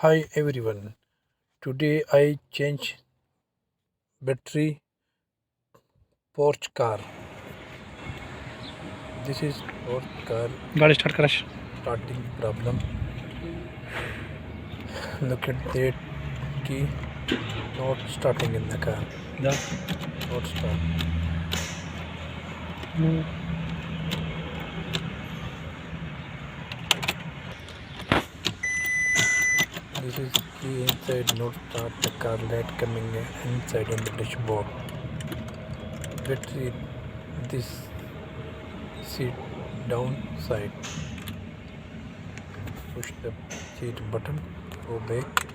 Hi everyone. Today I change battery Porsche car. This is Porsche car गाड़ी start कराश starting problem. Look at that key not starting in the car. दा Not start. This is key inside not start the car light coming inside in the dashboard. Battery this seat down side. Push the seat button. Go back.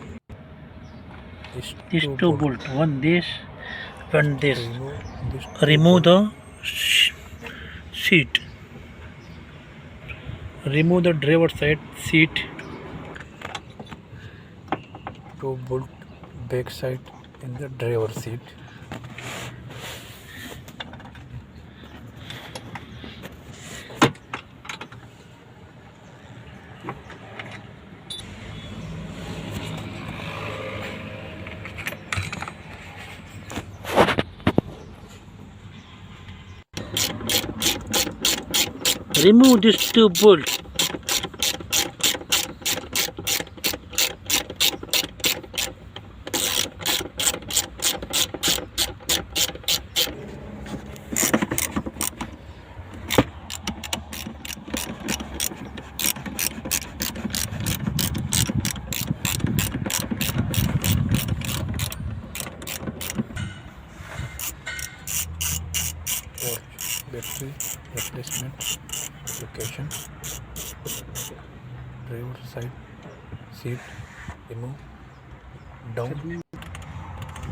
This These two two bolt. bolt, one this, one this. Remove this two Remove bolt. the seat. Remove the driver side seat. Two bolt back side in the driver seat. Remove these two bolts. Porsche battery replacement location. Driver side seat remove. Down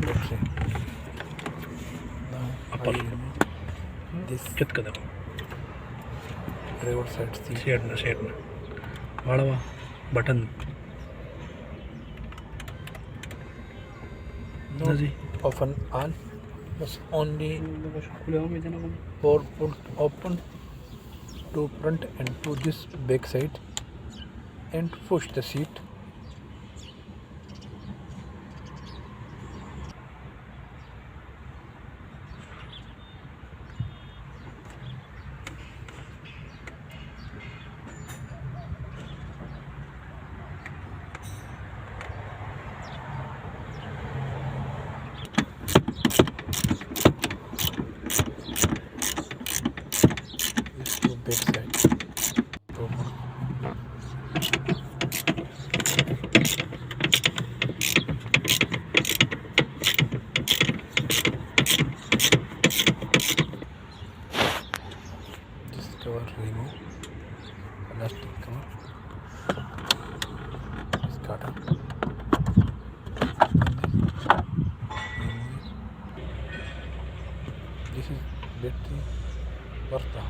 battery. Now I remove this कित कदम driver side seat. Set ना वाड़वा button Not जी open all. Just only four bolt open to front and to this back side and push the seat. This to back side. Two more. This cover remove. Plastic cover. This cutter. Remove. This is battery Varta.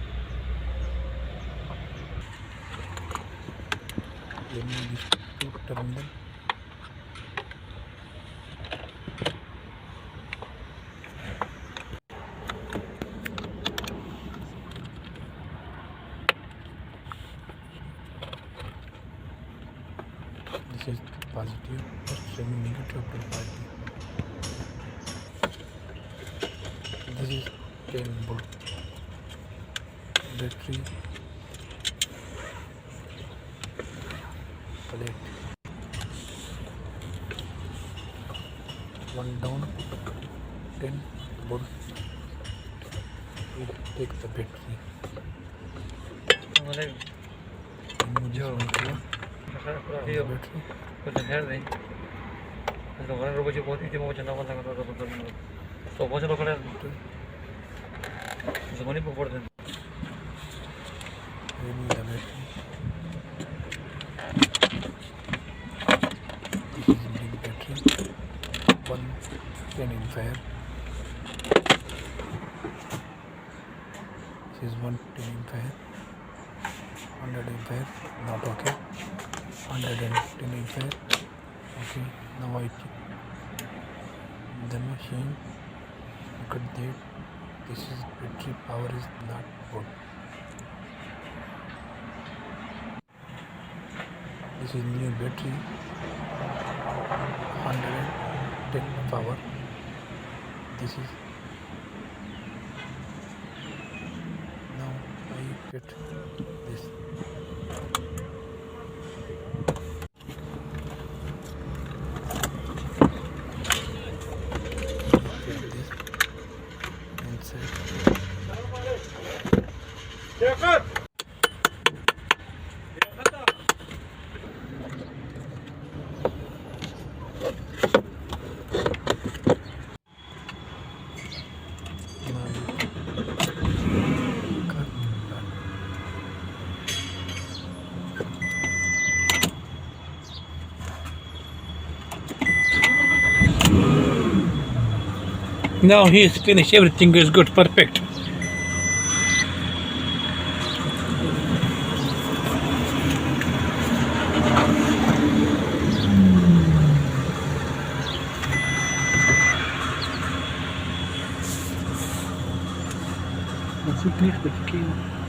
Remove this two terminal. This is positive. Just remove negative to positive. This is 10 volt battery plate. One down, 10 volt. We take the battery. Remove this one here. The battery. Remove the battery. This is big battery. 110 ampere. This is 110 ampere. 100 ampere. Not okay. 110 ampere. Okay. Now I check the machine. Look at that. This is battery power is not good. This is new battery. 110 power. This is now I get this. Get this inside. Now you cut that. Now he is finished. Everything is good. Perfect. That's it.